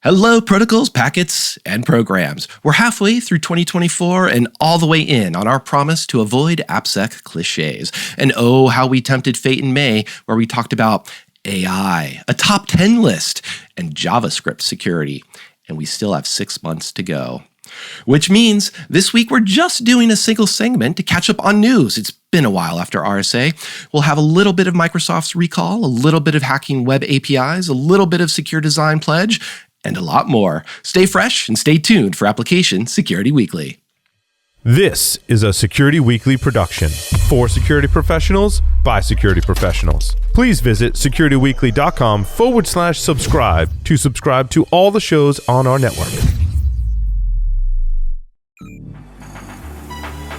Hello, protocols, packets, and programs. We're halfway through 2024 and all the way in on our promise to avoid AppSec cliches. And oh, how we tempted fate in May, where we talked about AI, a top 10 list, and JavaScript security. And we still have 6 months to go. Which means this week we're just doing a single segment to catch up on news. It's been a while after RSA. We'll have a little bit of Microsoft's recall, a little bit of hacking web APIs, a little bit of secure design pledge, and a lot more. Stay fresh and stay tuned for Application Security Weekly. This is a Security Weekly production for security professionals by security professionals. Please visit securityweekly.com/subscribe to subscribe to all the shows on our network.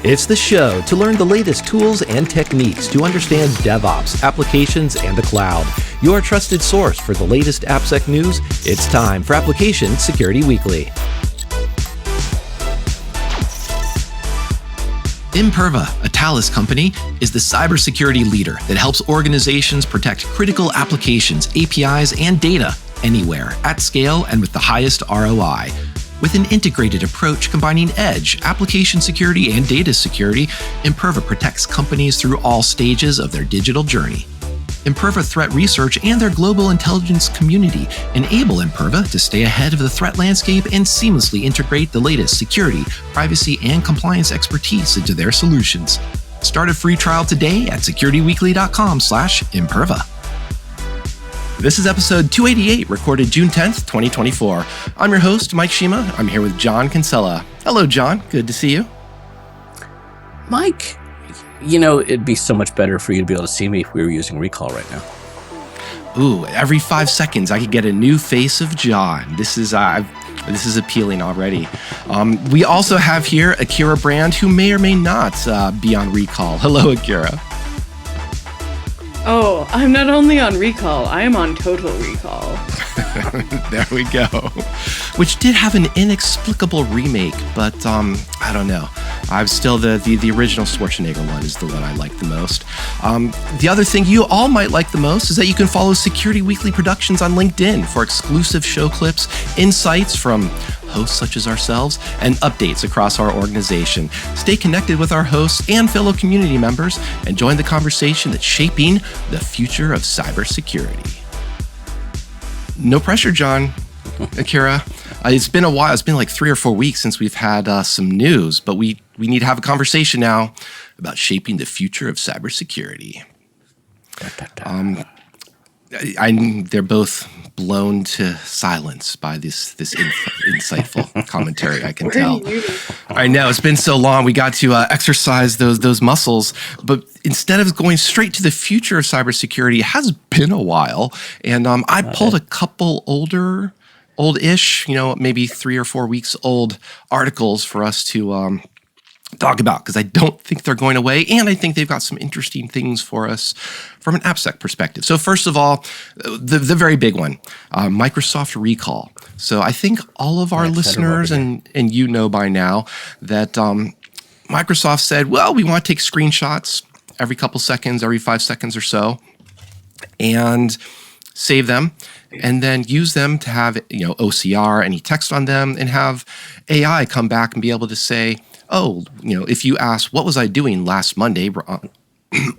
It's the show to learn the latest tools and techniques to understand DevOps, applications, and the cloud. Your trusted source for the latest AppSec news. It's time for Application Security Weekly. Imperva, a Talis company, is the cybersecurity leader that helps organizations protect critical applications, APIs, and data anywhere, at scale, and with the highest ROI. With an integrated approach combining edge, application security, and data security, Imperva protects companies through all stages of their digital journey. Imperva Threat Research and their global intelligence community enable Imperva to stay ahead of the threat landscape and seamlessly integrate the latest security, privacy, and compliance expertise into their solutions. Start a free trial today at securityweekly.com/Imperva. This is episode 288, recorded June 10th, 2024. I'm your host, Mike Shima. I'm here with John Kinsella. Hello, John. Good to see you. Mike, you know, it'd be so much better for you to be able to see me if we were using Recall right now. Ooh, every 5 seconds I could get a new face of John. This is appealing already. We also have here Akira Brand, who may or may not be on Recall. Hello, Akira. Oh, I'm not only on Recall, I am on Total Recall. There we go. Which did have an inexplicable remake, but I don't know. I'm still the original Schwarzenegger one is the one I like the most. The other thing you all might like the most is that you can follow Security Weekly Productions on LinkedIn for exclusive show clips, insights from hosts such as ourselves, and updates across our organization. Stay connected with our hosts and fellow community members and join the conversation that's shaping the future of cybersecurity. No pressure, John. Akira. It's been a while. It's been like 3 or 4 weeks since we've had some news, but we need to have a conversation now about shaping the future of cybersecurity. They're both blown to silence by this insightful commentary, I can tell. I know, it's been so long. We got to exercise those muscles, but instead of going straight to the future of cybersecurity, it has been a while. And I pulled a couple old-ish, maybe 3 or 4 weeks old articles for us to talk about, because I don't think they're going away, and I think they've got some interesting things for us from an AppSec perspective. So first of all, the very big one, Microsoft recall. So I think all of our listeners and you know by now that Microsoft said, well, we want to take screenshots every couple seconds, every 5 seconds or so, and save them, and then use them to have OCR, any text on them, and have AI come back and be able to say, oh, if you ask, what was I doing last Monday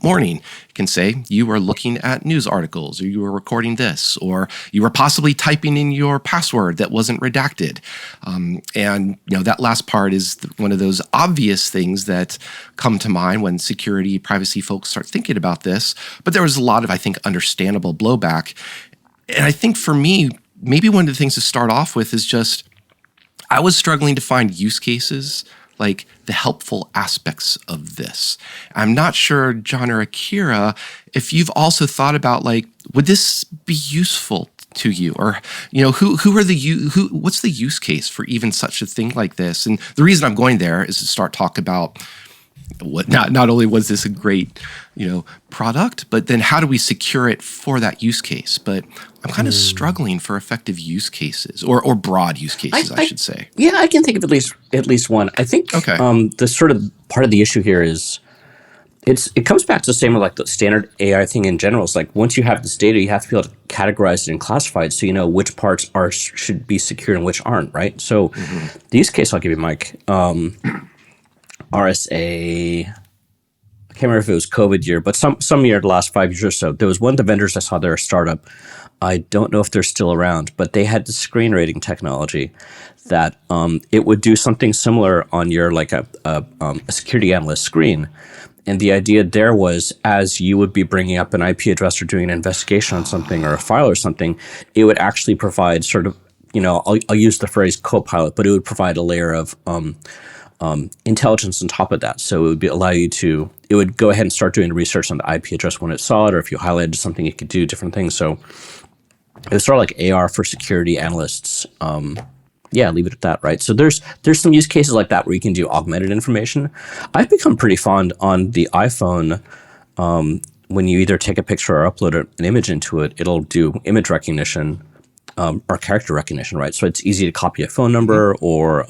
morning, you can say, you were looking at news articles, or you were recording this, or you were possibly typing in your password that wasn't redacted. And that last part is one of those obvious things that come to mind when security, privacy folks start thinking about this. But there was a lot of, I think, understandable blowback. And I think for me, maybe one of the things to start off with is just, I was struggling to find use cases, like the helpful aspects of this. I'm not sure, John or Akira, if you've also thought about, like, would this be useful to you? Or, what's the use case for even such a thing like this? And the reason I'm going there is to start talk about what not only was this a great, product, but then how do we secure it for that use case? But I'm kind of struggling for effective use cases or broad use cases, I should say. Yeah, I can think of at least one. I think the sort of part of the issue here is it comes back to the same with like the standard AI thing in general. It's like once you have this data, you have to be able to categorize it and classify it so you know which parts should be secure and which aren't, right? So the use case I'll give you, Mike, RSA, I can't remember if it was COVID year, but some year the last 5 years or so, there was one of the vendors I saw, they're a startup. I don't know if they're still around, but they had the screen rating technology that it would do something similar on your like a security analyst screen. And the idea there was, as you would be bringing up an IP address or doing an investigation on something or a file or something, it would actually provide sort of, I'll use the phrase co-pilot, but it would provide a layer of intelligence on top of that. So it would it would go ahead and start doing research on the IP address when it saw it, or if you highlighted something, it could do different things. So it was sort of like AR for security analysts. Leave it at that, right? So there's some use cases like that where you can do augmented information. I've become pretty fond on the iPhone. When you either take a picture or upload an image into it, it'll do image recognition or character recognition, right? So it's easy to copy a phone number or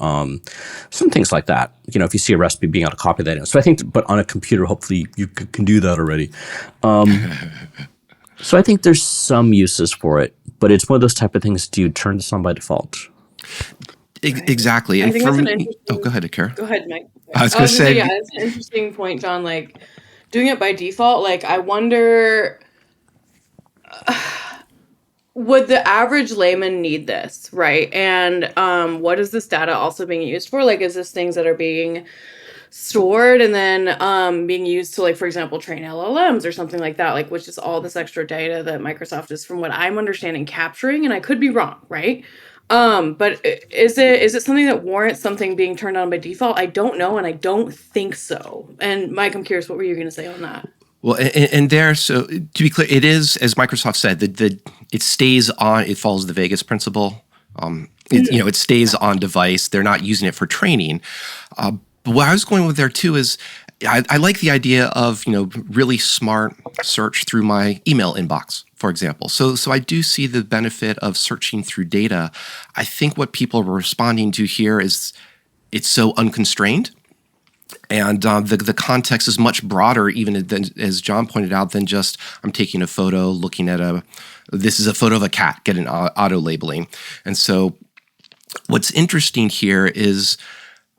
some things like that. If you see a recipe, being able to copy that in. So I think, but on a computer, hopefully you can do that already. So I think there's some uses for it, but it's one of those type of things. Do you turn this on by default? Exactly. I And think for that's an me, interesting. go ahead, Akira. Go ahead, Mike. I was going to say, yeah, it's an interesting point, John. Like doing it by default. Like I wonder, would the average layman need this, right? And what is this data also being used for? Like, is this things that are being stored and then being used to, like, for example, train LLMs or something like that, like, which is all this extra data that Microsoft is, from what I'm understanding, capturing, and I could be wrong, right? But is it something that warrants something being turned on by default? I don't know, and I don't think so. And Mike, I'm curious, what were you going to say on that? Well, and there, so to be clear, it is, as Microsoft said, that it stays on. It follows the Vegas principle. It stays on device. They're not using it for training. But what I was going with there too is, I like the idea of really smart search through my email inbox, for example. So I do see the benefit of searching through data. I think what people are responding to here is it's so unconstrained. And the context is much broader, even than, as John pointed out, than just I'm taking a photo, looking at this is a photo of a cat, get an auto labeling. And so what's interesting here is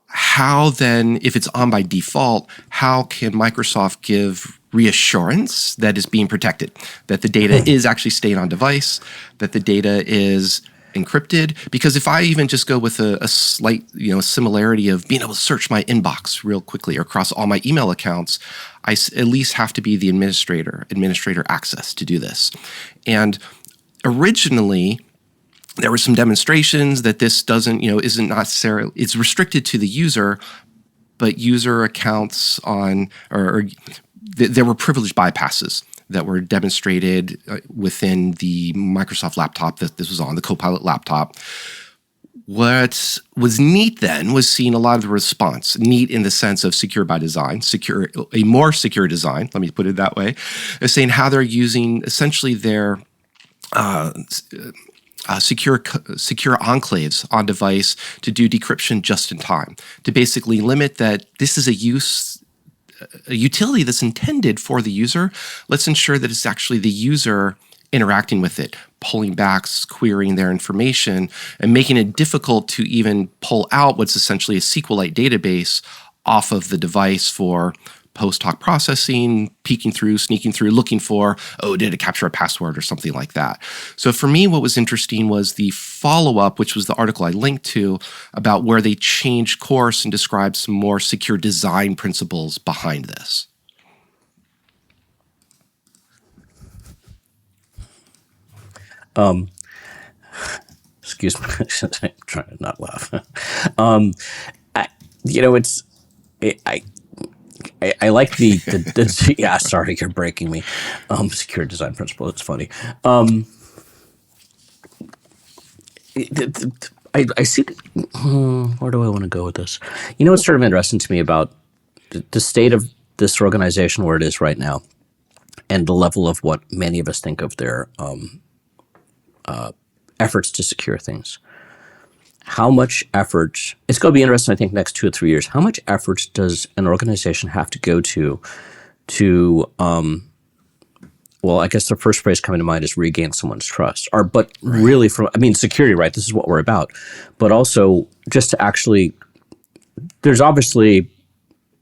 how then, if it's on by default, how can Microsoft give reassurance that it's being protected, that the data is actually staying on device, that the data is encrypted? Because if I even just go with a slight, similarity of being able to search my inbox real quickly or across all my email accounts, I at least have to be the administrator access to do this. And originally, there were some demonstrations that this isn't necessarily, it's restricted to the user, but user accounts there were privilege bypasses that were demonstrated within the Microsoft laptop that this was on, the Copilot laptop. What was neat then was seeing a lot of the response, neat in the sense of secure by design, a more secure design, let me put it that way, is saying how they're using essentially their secure enclaves on device to do decryption just in time, to basically limit that this is a utility that's intended for the user. Let's ensure that it's actually the user interacting with it, pulling back, querying their information, and making it difficult to even pull out what's essentially a SQLite database off of the device for post-hoc processing, peeking through, sneaking through, looking for, did it capture a password or something like that? So for me, what was interesting was the follow-up, which was the article I linked to, about where they changed course and described some more secure design principles behind this. Excuse me, I'm trying to not laugh. I like the yeah, sorry, you're breaking me. Secure design principle, it's funny. I see, where do I want to go with this? It's sort of interesting to me about the state of this organization where it is right now and the level of what many of us think of their efforts to secure things. How much effort, it's going to be interesting, I think, next 2 or 3 years, how much effort does an organization have to go to to, well, I guess the first phrase coming to mind is regain someone's trust. But really, security, right? This is what we're about. But also, just to actually, there's obviously,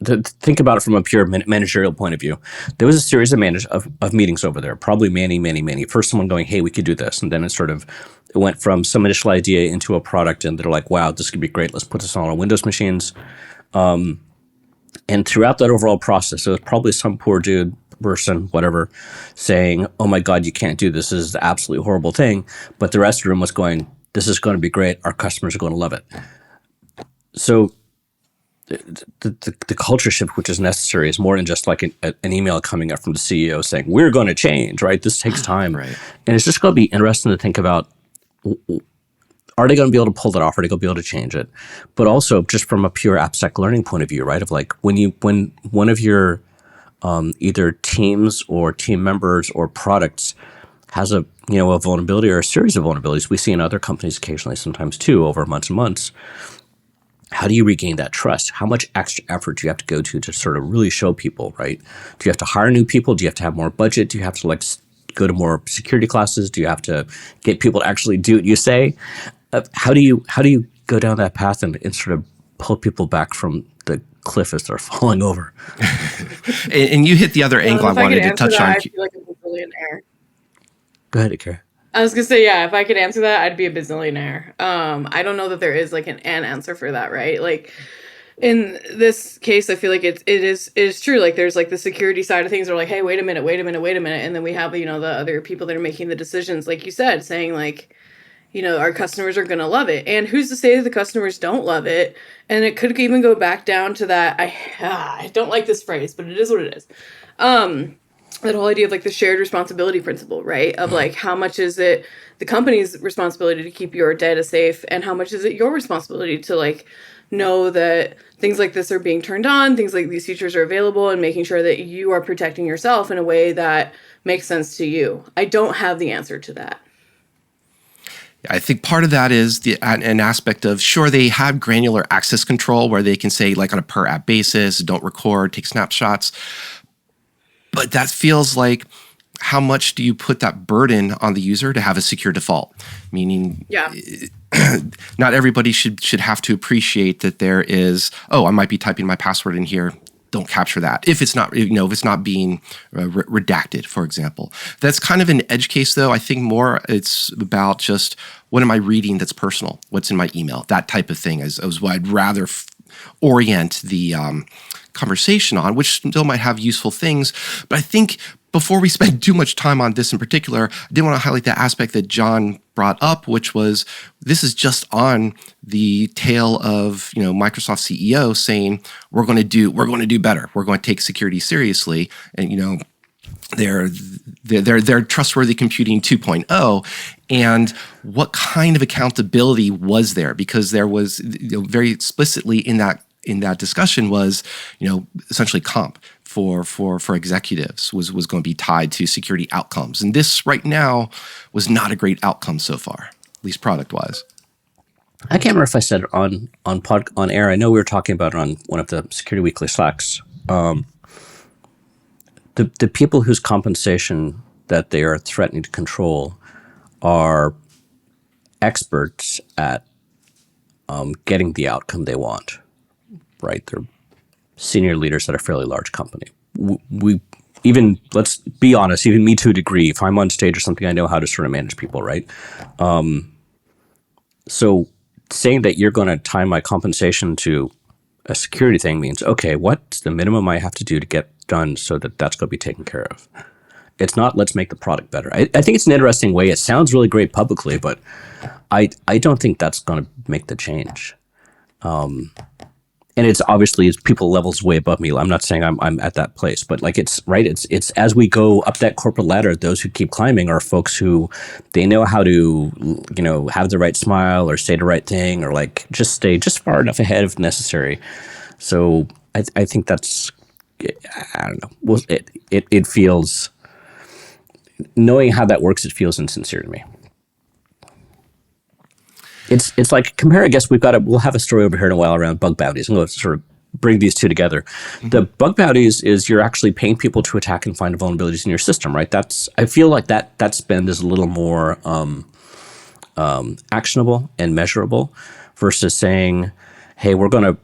to think about it from a pure managerial point of view, there was a series of meetings over there, probably many. First, someone going, "Hey, we could do this," and then it went from some initial idea into a product, and they're like, "Wow, this could be great. Let's put this on our Windows machines." And throughout that overall process, there was probably some poor dude, person, whatever, saying, "Oh my God, you can't do this. This is the absolutely horrible thing." But the rest of the room was going, "This is going to be great. Our customers are going to love it." So the culture shift which is necessary is more than just like an email coming up from the CEO saying, "We're going to change," right? This takes time. Right. And it's just going to be interesting to think about, are they going to be able to pull that off? Are they going to be able to change it? But also just from a pure AppSec learning point of view, right? Of like when one of your either teams or team members or products has a vulnerability or a series of vulnerabilities, we see in other companies occasionally, sometimes too, over months and months. How do you regain that trust? How much extra effort do you have to go to sort of really show people, right? Do you have to hire new people? Do you have to have more budget? Do you have to go to more security classes? Do you have to get people to actually do what you say? How do you go down that path and sort of pull people back from the cliff as they're falling over? And you hit the other angle I wanted to touch on. I feel like I'm a billionaire. Go ahead, Akira. I was gonna say, yeah, if I could answer that, I'd be a bazillionaire. I don't know that there is like an answer for that, right? Like in this case, I feel like it is true. Like there's like the security side of things are like, hey, wait a minute. And then we have, the other people that are making the decisions, like you said, saying like, our customers are gonna love it. And who's to say that the customers don't love it? And it could even go back down to that. I don't like this phrase, but it is what it is. That whole idea of like the shared responsibility principle, right? Of like, how much is it the company's responsibility to keep your data safe, and how much is it your responsibility to like know that things like this are being turned on, things like these features are available, and making sure that you are protecting yourself in a way that makes sense to you. I don't have the answer to that. I think part of that is an aspect of, sure, they have granular access control where they can say, like on a per app basis, don't record, take snapshots. But that feels like, how much do you put that burden on the user to have a secure default? Meaning, not everybody should have to appreciate that there is, I might be typing my password in here. Don't capture that if it's not being redacted, for example. That's kind of an edge case, though. I think more it's about just, what am I reading that's personal? What's in my email? That type of thing is what I'd rather orient the conversation on, which still might have useful things. But I think before we spend too much time on this in particular, I did want to highlight the aspect that John brought up, which was, this is just on the tail of Microsoft CEO saying, we're going to do better. We're going to take security seriously, and they're trustworthy computing 2.0. And what kind of accountability was there? Because there was very explicitly in that discussion was, essentially comp for executives was going to be tied to security outcomes. And this right now was not a great outcome so far, at least product wise. I can't remember if I said it on air. I know we were talking about it on one of the Security Weekly Slacks. The people whose compensation that they are threatening to control are experts at getting the outcome they want. Right, they're senior leaders at a fairly large company. Let's be honest, even me to a degree, if I'm on stage or something, I know how to sort of manage people, right? So saying that you're going to tie my compensation to a security thing means, okay, what's the minimum I have to do to get done so that that's going to be taken care of? It's not, let's make the product better. I think it's an interesting way. It sounds really great publicly, but I don't think that's going to make the change. And it's obviously people levels way above me. I'm not saying I'm at that place, but like it's right. It's as we go up that corporate ladder, those who keep climbing are folks who they know how to have the right smile or say the right thing or like just stay just far enough ahead if necessary. So I think that's, I don't know. Well, it feels, knowing how that works, it feels insincere to me. It's like, compare, I guess we'll have a story over here in a while around bug bounties. I'm going to sort of bring these two together. The bug bounties is you're actually paying people to attack and find vulnerabilities in your system, right? I feel like that spend is a little more actionable and measurable versus saying, hey, we're going to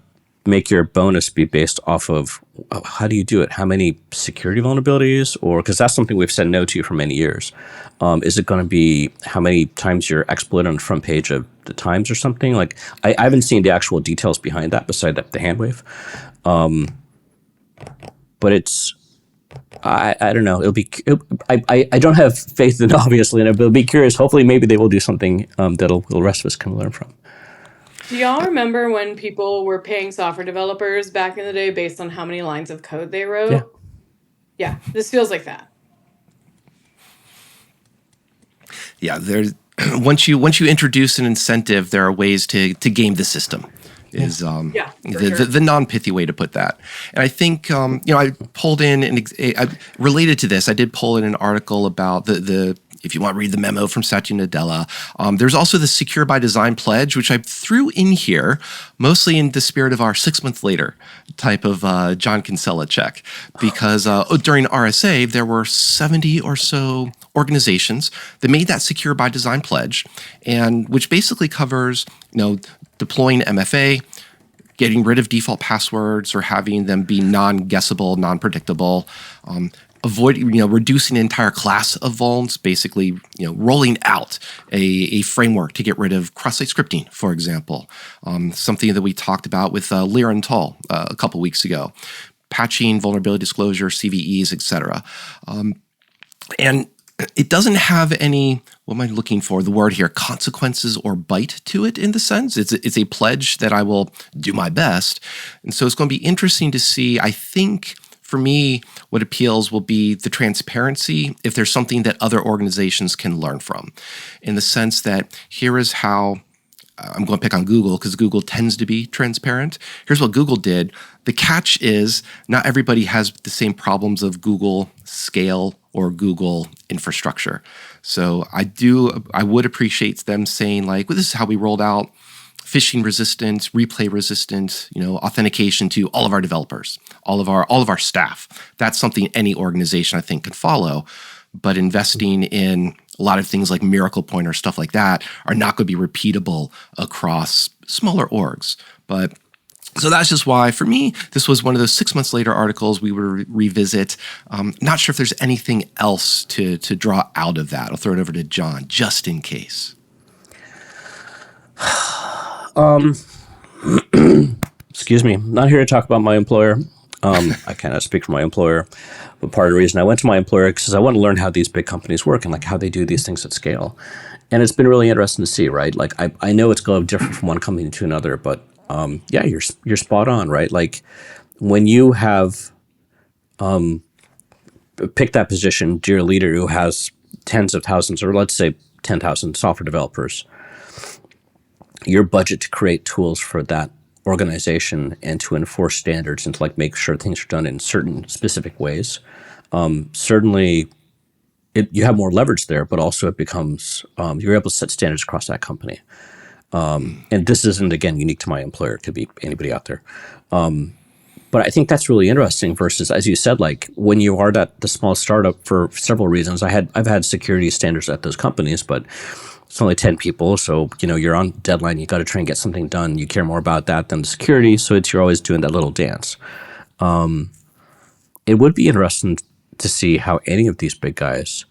make your bonus be based off of how do you do it? How many security vulnerabilities? Or because that's something we've said no to for many years. Is it going to be how many times you're exploited on the front page of the Times or something? Like I haven't seen the actual details behind that beside the hand wave. But it's I don't know. I don't have faith in obviously, and I'll be curious. Hopefully, maybe they will do something that'll the rest of us can learn from. Do y'all remember when people were paying software developers back in the day based on how many lines of code they wrote? Yeah, this feels like that. Yeah, there's once you introduce an incentive, there are ways to game the system. Is the non-pithy way to put that. And I think I pulled in related to this. I did pull in an article about the if you want to read the memo from Satya Nadella. There's also the Secure by Design pledge, which I threw in here, mostly in the spirit of our 6 months later type of John Kinsella check, because during RSA, there were 70 or so organizations that made that Secure by Design pledge, and which basically covers, deploying MFA, getting rid of default passwords or having them be non-guessable, non-predictable, reducing an entire class of vulns, basically, rolling out a framework to get rid of cross-site scripting, for example, something that we talked about with Lira and Tull a couple weeks ago, patching, vulnerability disclosure, CVEs, etc. And it doesn't have any, what am I looking for, the word here, consequences or bite to it in the sense. It's a pledge that I will do my best. And so it's going to be interesting to see, I think, for me, what appeals will be the transparency if there's something that other organizations can learn from, in the sense that here is how, I'm going to pick on Google because Google tends to be transparent. Here's what Google did. The catch is not everybody has the same problems of Google scale or Google infrastructure. So I would appreciate them saying like, well, this is how we rolled out phishing resistant, replay resistant, authentication to all of our developers, all of our staff. That's something any organization I think could follow. But investing in a lot of things like Miracle Point or stuff like that are not going to be repeatable across smaller orgs. But so that's just why, for me, this was one of those 6 months later articles we would revisit. Not sure if there's anything else to draw out of that. I'll throw it over to John, just in case. Excuse me. I'm not here to talk about my employer. I cannot speak for my employer, but part of the reason I went to my employer is I want to learn how these big companies work and like how they do these things at scale. And it's been really interesting to see, right? Like I know it's going to be different from one company to another, but you're spot on, right? Like when you have picked that position, dear leader who has tens of thousands, or let's say 10,000 software developers, your budget to create tools for that organization and to enforce standards and to like make sure things are done in certain specific ways. Certainly, you have more leverage there, but also it becomes you're able to set standards across that company. And this isn't, again, unique to my employer. It could be anybody out there. But I think that's really interesting versus, as you said, like when you are the small startup for several reasons. I've had security standards at those companies, but it's only 10 people. So, you're on deadline. You got to try and get something done. You care more about that than the security. So you're always doing that little dance. It would be interesting to see how any of these big guys,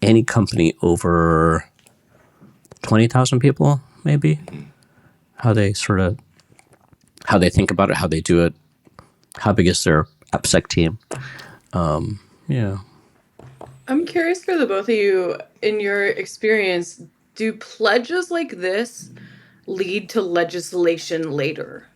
any company over 20,000 people, maybe, how they think about it, how they do it, how big is their AppSec team. I'm curious for the both of you, in your experience, do pledges like this lead to legislation later?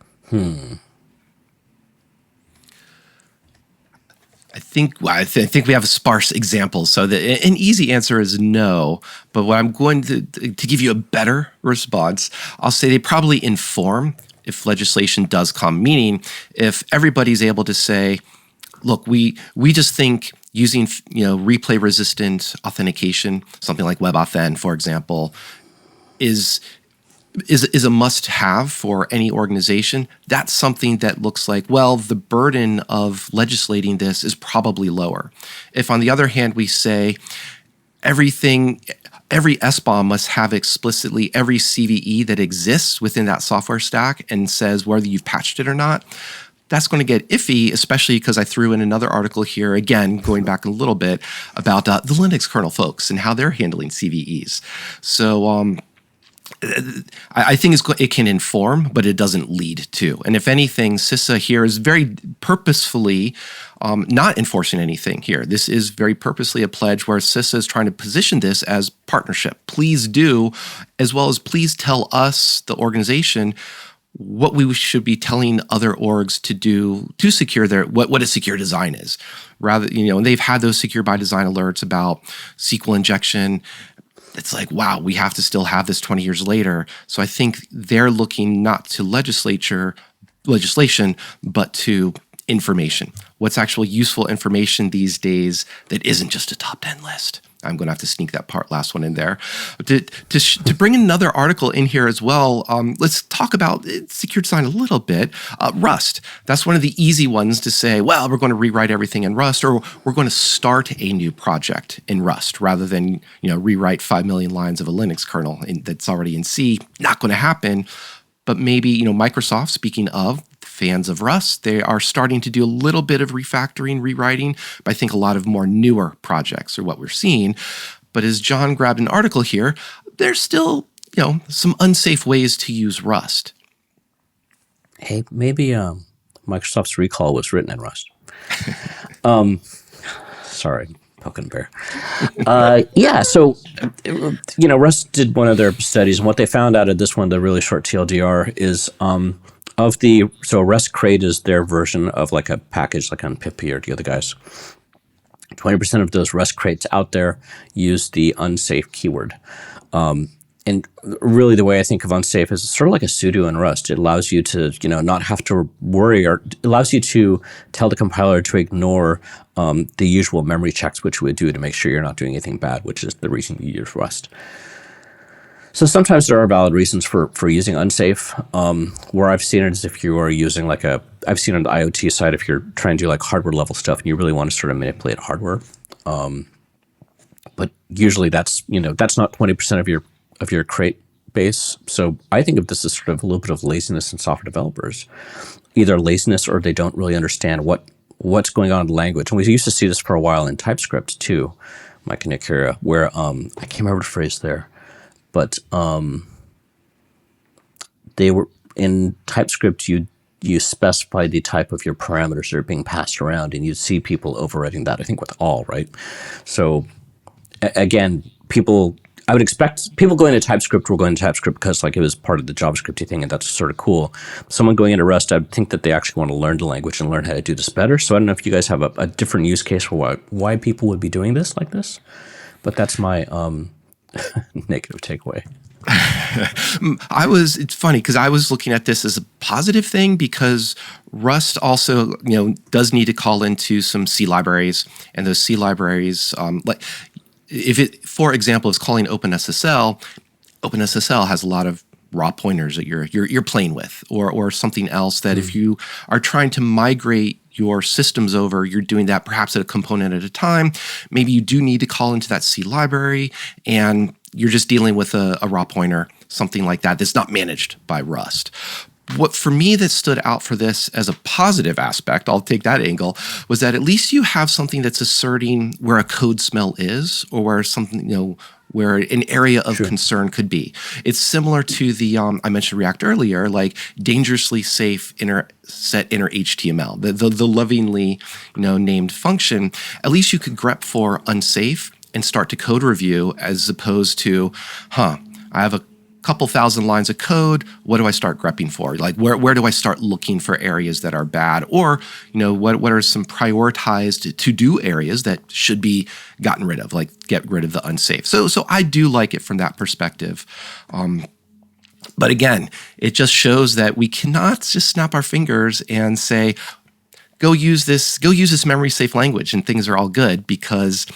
I think we have sparse examples. So an easy answer is no. But what I'm going to give you a better response, I'll say they probably inform if legislation does come. Meaning, if everybody's able to say, look, we just think using replay resistant authentication, something like WebAuthn, for example, is is a must-have for any organization. That's something that looks like, well, the burden of legislating this is probably lower. If, on the other hand, we say every SBOM must have explicitly every CVE that exists within that software stack and says whether you've patched it or not, that's going to get iffy, especially because I threw in another article here, again, going back a little bit, about the Linux kernel folks and how they're handling CVEs. So I think it can inform, but it doesn't lead to. And if anything, CISA here is very purposefully not enforcing anything here. This is very purposely a pledge where CISA is trying to position this as partnership. Please do, as well as please tell us, the organization, what we should be telling other orgs to do to secure what a secure design is. Rather, and they've had those secure by design alerts about SQL injection. It's like, wow, we have to still have this 20 years later. So I think they're looking not to legislation, but to information. What's actual useful information these days that isn't just a top 10 list? I'm going to have to sneak that last one in there. To bring another article in here as well, let's talk about secure design a little bit. Rust. That's one of the easy ones to say, well, we're going to rewrite everything in Rust, or we're going to start a new project in Rust rather than rewrite 5 million lines of a Linux kernel that's already in C. Not going to happen. But maybe, Microsoft, speaking of fans of Rust, they are starting to do a little bit of refactoring, rewriting, but I think a lot of more newer projects are what we're seeing. But as John grabbed an article here, there's still, some unsafe ways to use Rust. Hey, maybe Microsoft's recall was written in Rust. Sorry. Poking bear. So, Rust did one of their studies, and what they found out of this one, the really short TLDR, is Rust Crate is their version of like a package like on Pip or the other guys. 20% of those Rust crates out there use the unsafe keyword. And really the way I think of unsafe is sort of like a sudo in Rust. It allows you to, not have to worry, or it allows you to tell the compiler to ignore the usual memory checks, which we would do to make sure you're not doing anything bad, which is the reason you use Rust. So sometimes there are valid reasons for using unsafe. Where I've seen it is if you are using I've seen on the IoT side, if you're trying to do like hardware level stuff and you really want to sort of manipulate hardware. But usually that's not 20% of your crate base. So I think of this as sort of a little bit of laziness in software developers, either laziness or they don't really understand what's going on in the language. And we used to see this for a while in TypeScript too, Mike and Nick here, where I can't remember the phrase there, but they were in TypeScript. You specify the type of your parameters that are being passed around, and you'd see people overriding that. I think with all, right? So again, I would expect people going to TypeScript will go into TypeScript because it was part of the JavaScript thing, and that's sort of cool. Someone going into Rust, I would think that they actually want to learn the language and learn how to do this better. So I don't know if you guys have a different use case for why people would be doing this like this, but that's my negative takeaway. It's funny because I was looking at this as a positive thing because Rust also, does need to call into some C libraries, and those C libraries, if it, for example, is calling OpenSSL, OpenSSL has a lot of raw pointers that you're playing with, or something else that if you are trying to migrate your systems over, you're doing that perhaps at a component at a time. Maybe you do need to call into that C library, and you're just dealing with a raw pointer, something like that, that's not managed by Rust. What for me that stood out for this as a positive aspect, I'll take that angle, was that at least you have something that's asserting where a code smell is, or where something, where an area of concern could be. It's similar to the, I mentioned React earlier, like dangerously safe set inner HTML, the lovingly, named function. At least you could grep for unsafe and start to code review, as opposed to, I have a couple thousand lines of code. What do I start grepping for? Like where do I start looking for areas that are bad? Or, what are some prioritized to-do areas that should be gotten rid of, like get rid of the unsafe. So I do like it from that perspective. But again, it just shows that we cannot just snap our fingers and say, go use this memory safe language and things are all good, because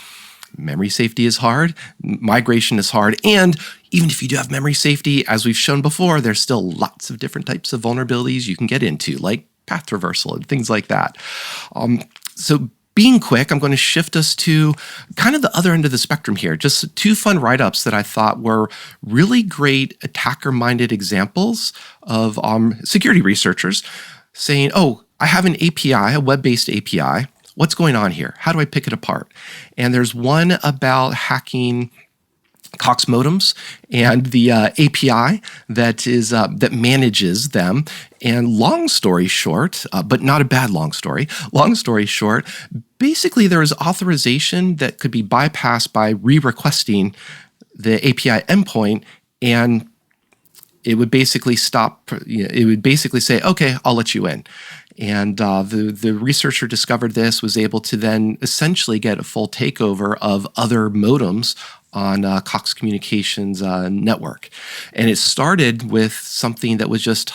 memory safety is hard, migration is hard, and even if you do have memory safety, as we've shown before, there's still lots of different types of vulnerabilities you can get into, like path traversal and things like that. So being quick, I'm going to shift us to kind of the other end of the spectrum here. Just two fun write-ups that I thought were really great attacker-minded examples of security researchers saying, oh, I have an API, a web-based API. What's going on here? How do I pick it apart? And there's one about hacking Cox modems and the API that manages them. And long story short, but not a bad long story short, basically there is authorization that could be bypassed by re-requesting the API endpoint, and it would basically it would basically say, okay, I'll let you in. And the researcher discovered this, was able to then essentially get a full takeover of other modems on Cox Communications network. And it started with something that was just,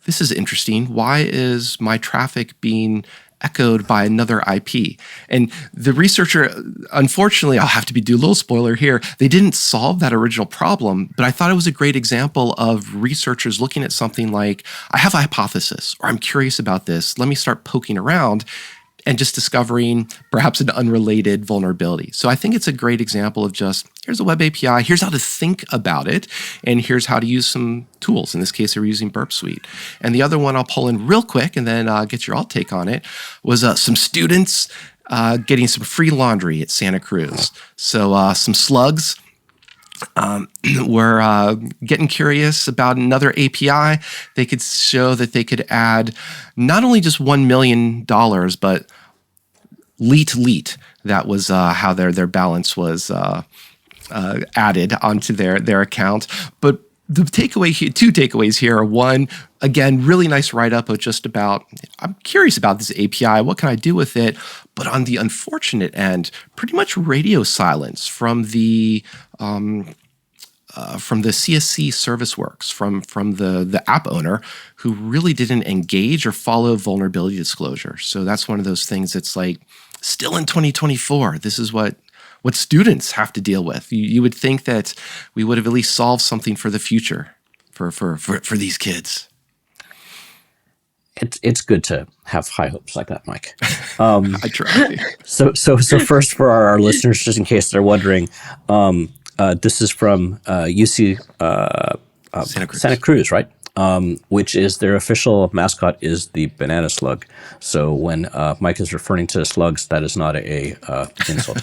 this is interesting. Why is my traffic being echoed by another IP? And the researcher, unfortunately, I'll have to do a little spoiler here, they didn't solve that original problem, but I thought it was a great example of researchers looking at something like, I have a hypothesis, or I'm curious about this, let me start poking around, and just discovering perhaps an unrelated vulnerability. So I think it's a great example of just, here's a web API, here's how to think about it, and here's how to use some tools. In this case, we're using Burp Suite. And the other one I'll pull in real quick and then get your alt take on it was some students getting some free laundry at Santa Cruz. So some slugs were getting curious about another API. They could show that they could add not only just $1 million, but leet. That was how their balance was added onto their account. But the two takeaways here are, one, again, really nice write-up of just about, I'm curious about this API, what can I do with it? But on the unfortunate end, pretty much radio silence from the CSC service works, from the app owner who really didn't engage or follow vulnerability disclosure. So that's one of those things that's like, still in 2024, this is what students have to deal with. You would think that we would have at least solved something for the future for these kids. It's good to have high hopes like that, Mike. I try. So first, for our listeners, just in case they're wondering, this is from UC Santa Cruz, right? Which is their official mascot is the banana slug. So when Mike is referring to slugs, that is not a insult.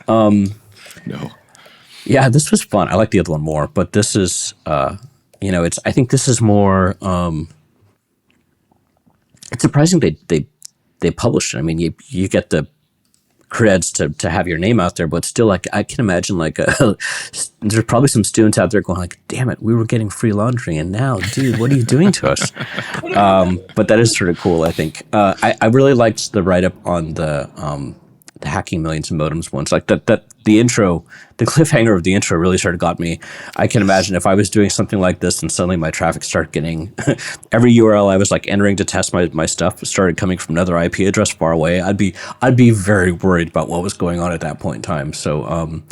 No. Yeah, this was fun. I like the other one more, but this is, I think this is more. It's surprising they published it. I mean, you get the creds to have your name out there, but still, like, I can imagine there's probably some students out there going like, damn it, we were getting free laundry, and now, dude, what are you doing to us? But that is sort of cool, I think. I really liked the write-up on the hacking millions of modems ones. Like that the intro, the cliffhanger of the intro really sort of got me. I can imagine if I was doing something like this and suddenly my traffic started getting every URL I was like entering to test my stuff started coming from another IP address far away. I'd be very worried about what was going on at that point in time. So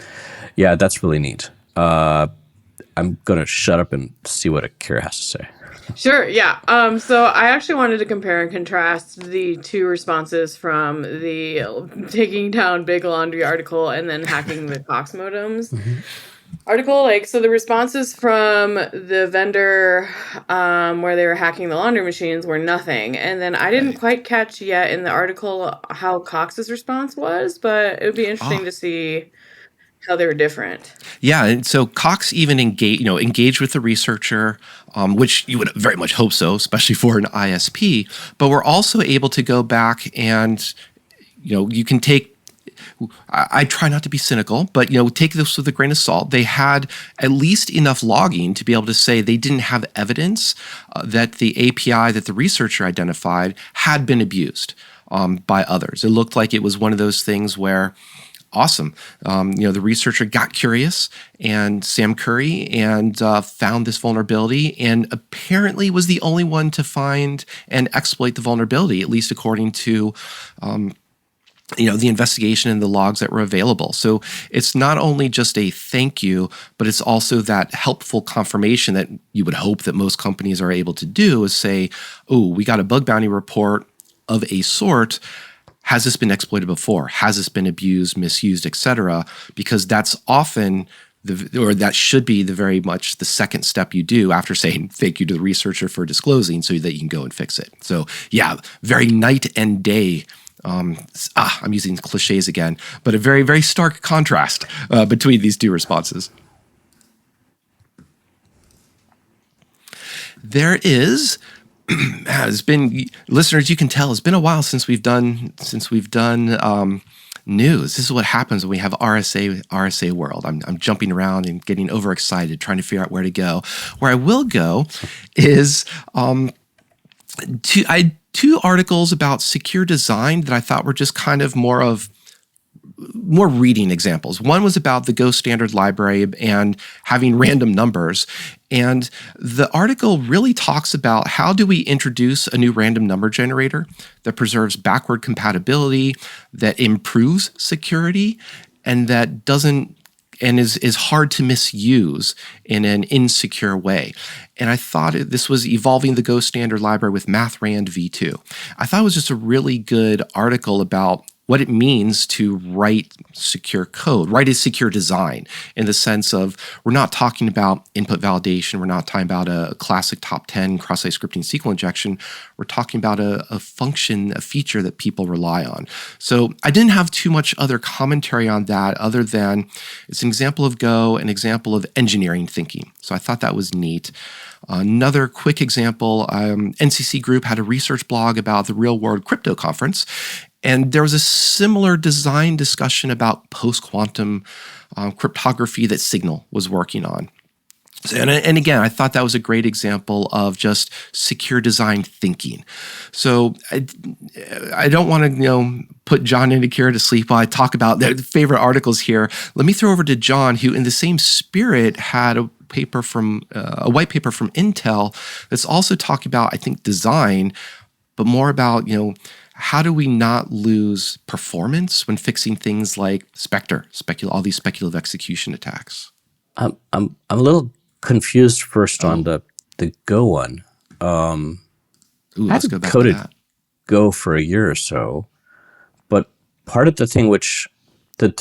yeah, that's really neat. I'm gonna shut up and see what Akira has to say. Sure, yeah. So I actually wanted to compare and contrast the two responses from the taking down Big Laundry article and then hacking the Cox modems article. So the responses from the vendor where they were hacking the laundry machines were nothing. And then I didn't quite catch yet in the article how Cox's response was, but it would be interesting to see how they were different. Yeah, and so Cox even engaged with the researcher, which you would very much hope so, especially for an ISP. But we're also able to go back and, you can take. I try not to be cynical, but take this with a grain of salt. They had at least enough logging to be able to say they didn't have evidence that the API that the researcher identified had been abused by others. It looked like it was one of those things where. Awesome. The researcher got curious, and Sam Curry, and found this vulnerability, and apparently was the only one to find and exploit the vulnerability, at least according to the investigation and the logs that were available. So it's not only just a thank you, but it's also that helpful confirmation that you would hope that most companies are able to do is say, oh, we got a bug bounty report of a sort. Has this been exploited before? Has this been abused, misused, et cetera? Because that's often that should be the very much the second step you do after saying thank you to the researcher for disclosing so that you can go and fix it. So yeah, very night and day. I'm using cliches again, but a very, very stark contrast between these two responses. There has been, listeners, you can tell it's been a while since we've done news. This is what happens when we have RSA world. I'm jumping around and getting overexcited, trying to figure out where to go. Where I will go is two articles about secure design that I thought were just kind of more reading examples. One was about the Go standard library and having random numbers. And the article really talks about how do we introduce a new random number generator that preserves backward compatibility, that improves security, and that doesn't and is hard to misuse in an insecure way. And I thought this was evolving the Go standard library with MathRand v2. I thought it was just a really good article about what it means to write secure code, write a secure design in the sense of we're not talking about input validation, we're not talking about a classic top 10 cross-site scripting SQL injection, we're talking about a function, a feature that people rely on. So I didn't have too much other commentary on that other than it's an example of Go, an example of engineering thinking. So I thought that was neat. Another quick example, NCC Group had a research blog about the Real World Crypto Conference, and there was a similar design discussion about post-quantum cryptography that Signal was working on. And again, I thought that was a great example of just secure design thinking. So I don't want to put John and Akira to sleep while I talk about their favorite articles here. Let me throw over to John, who in the same spirit had a white paper from Intel that's also talking about, I think, design, but more about, how do we not lose performance when fixing things like Spectre, all these speculative execution attacks? I'm a little confused first on the Go one. Let's go back to coded that. Go for a year or so, but part of the thing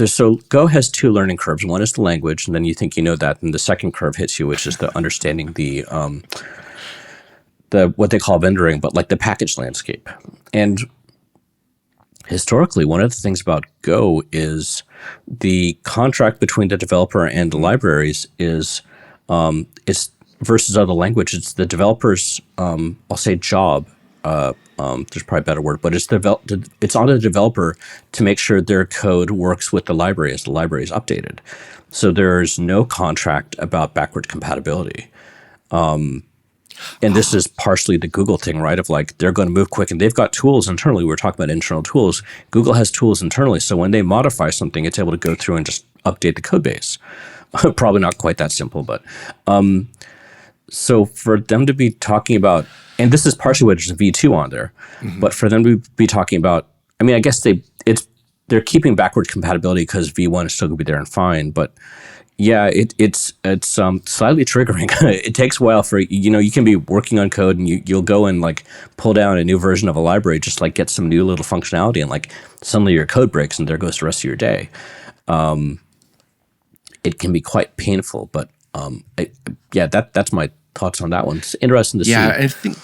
so Go has two learning curves. One is the language, and then you think you know that, and the second curve hits you, which is the understanding the what they call vendoring, but like the package landscape. And historically, one of the things about Go is the contract between the developer and the libraries is it's versus other languages. It's the developer's I'll say job. There's probably a better word, but it's on the developer to make sure their code works with the library as the library is updated. So there's no contract about backward compatibility. And this is partially the Google thing, right? Of like, they're going to move quick and they've got tools internally. We're talking about internal tools. Google has tools internally. So when they modify something, it's able to go through and just update the code base. Probably not quite that simple, but so for them to be talking about, and this is partially why there's a V2 on there, but for them to be talking about, I mean, I guess they're keeping backward compatibility because V1 is still going to be there and fine, but yeah, it's slightly triggering. It takes a while for, you can be working on code and you'll go and like pull down a new version of a library, just like get some new little functionality, and like suddenly your code breaks and there goes the rest of your day. It can be quite painful, but that's my thoughts on that one. It's interesting to see. Yeah, I think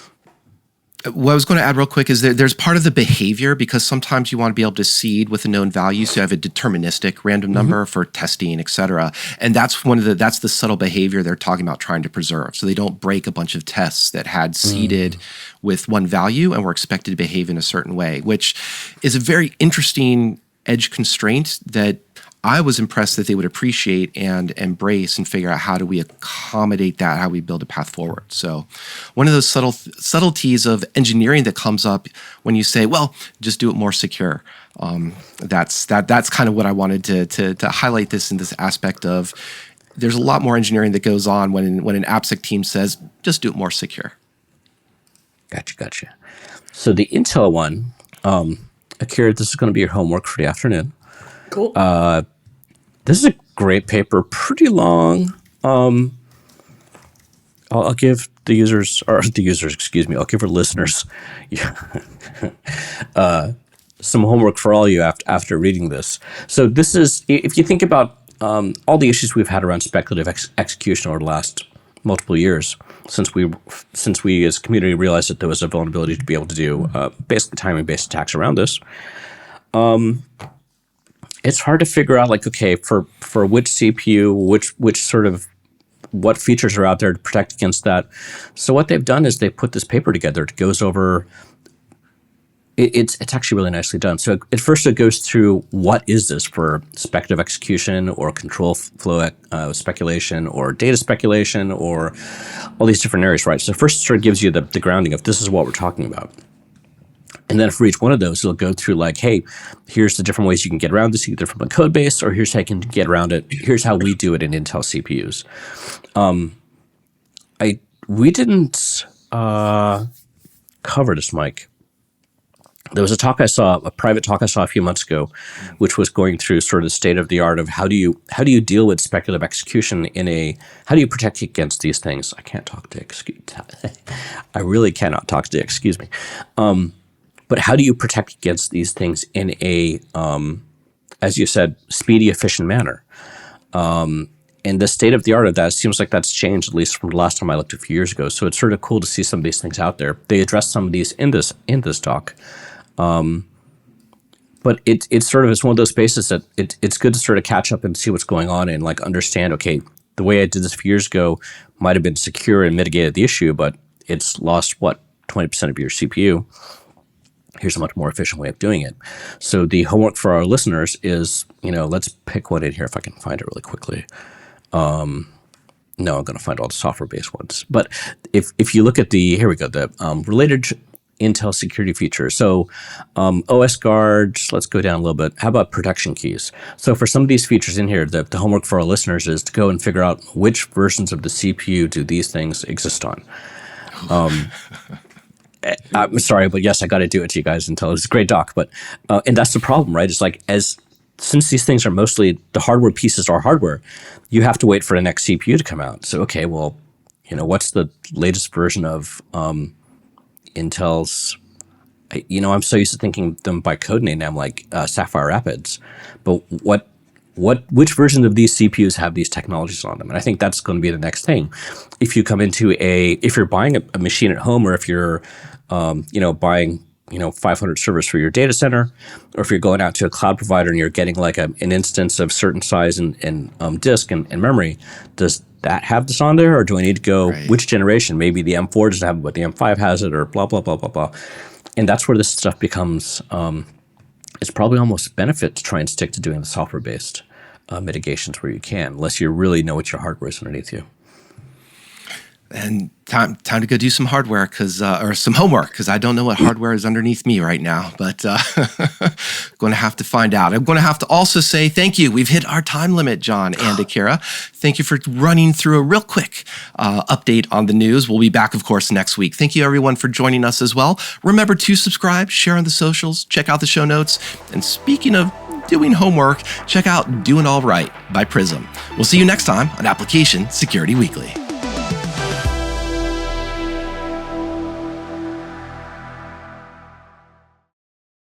what I was going to add real quick is there's part of the behavior, because sometimes you want to be able to seed with a known value, so you have a deterministic random number for testing, et cetera. And that's that's the subtle behavior they're talking about trying to preserve. So they don't break a bunch of tests that had seeded with one value and were expected to behave in a certain way, which is a very interesting edge constraint that I was impressed that they would appreciate and embrace and figure out how do we accommodate that, how we build a path forward. So one of those subtleties of engineering that comes up when you say, well, just do it more secure. That's kind of what I wanted to highlight this in this aspect of there's a lot more engineering that goes on when an AppSec team says, just do it more secure. Gotcha. So the Intel one, Akira, this is going to be your homework for the afternoon. Cool. This is a great paper, pretty long. I'll give the users, excuse me, I'll give our listeners some homework for all you after reading this. So this is, if you think about all the issues we've had around speculative execution over the last multiple years, since we as a community realized that there was a vulnerability to be able to do basically timing-based attacks around this, it's hard to figure out, like, okay, for which CPU, which sort of, what features are out there to protect against that. So what they've done is they put this paper together. It goes over, it's actually really nicely done. So at first it goes through what is this for speculative execution or control flow speculation or data speculation or all these different areas, right? So first it sort of gives you the grounding of this is what we're talking about. And then for each one of those, it'll go through like, hey, here's the different ways you can get around this, either from a code base, or here's how you can get around it. Here's how we do it in Intel CPUs. We didn't cover this, Mike. There was a private talk I saw a few months ago, which was going through sort of the state of the art of how do you deal with speculative execution how do you protect against these things? I really cannot talk today, excuse me. But how do you protect against these things in a, as you said, speedy, efficient manner? And the state of the art of that seems like that's changed, at least from the last time I looked a few years ago. So it's sort of cool to see some of these things out there. They address some of these in this talk. But it's sort of, it's one of those spaces that it's good to sort of catch up and see what's going on and like understand, okay, the way I did this a few years ago might have been secure and mitigated the issue, but it's lost, 20% of your CPU. Here's a much more efficient way of doing it. So the homework for our listeners is, let's pick one in here if I can find it really quickly. No, I'm going to find all the software-based ones. But if you look at here we go, the related Intel security features. So OS guards, let's go down a little bit. How about protection keys? So for some of these features in here, the homework for our listeners is to go and figure out which versions of the CPU do these things exist on. I'm sorry, but yes, I got to do it to you guys until it's a great doc. But and that's the problem, right? It's like since these things are mostly the hardware pieces are hardware, you have to wait for the next CPU to come out. So okay, well, what's the latest version of Intel's? I'm so used to thinking them by code name now, like Sapphire Rapids, but which version of these CPUs have these technologies on them? And I think that's going to be the next thing. If you come into if you're buying a machine at home, or if you're, buying, 500 servers for your data center, or if you're going out to a cloud provider and you're getting like an instance of certain size and disk and memory, does that have this on there? Or do I need to go, right, which generation? Maybe the M4 doesn't have it, but the M5 has it, or blah, blah, blah, blah, blah. And that's where this stuff becomes, it's probably almost a benefit to try and stick to doing the software-based mitigations where you can, unless you really know what your hardware is underneath you. And time to go do some hardware or some homework, because I don't know what hardware is underneath me right now, but going to have to find out. I'm going to have to also say thank you. We've hit our time limit, John and Akira. Thank you for running through a real quick update on the news. We'll be back, of course, next week. Thank you, everyone, for joining us as well. Remember to subscribe, share on the socials, check out the show notes. And speaking of doing homework, check out Doing All Right by Prism. We'll see you next time on Application Security Weekly.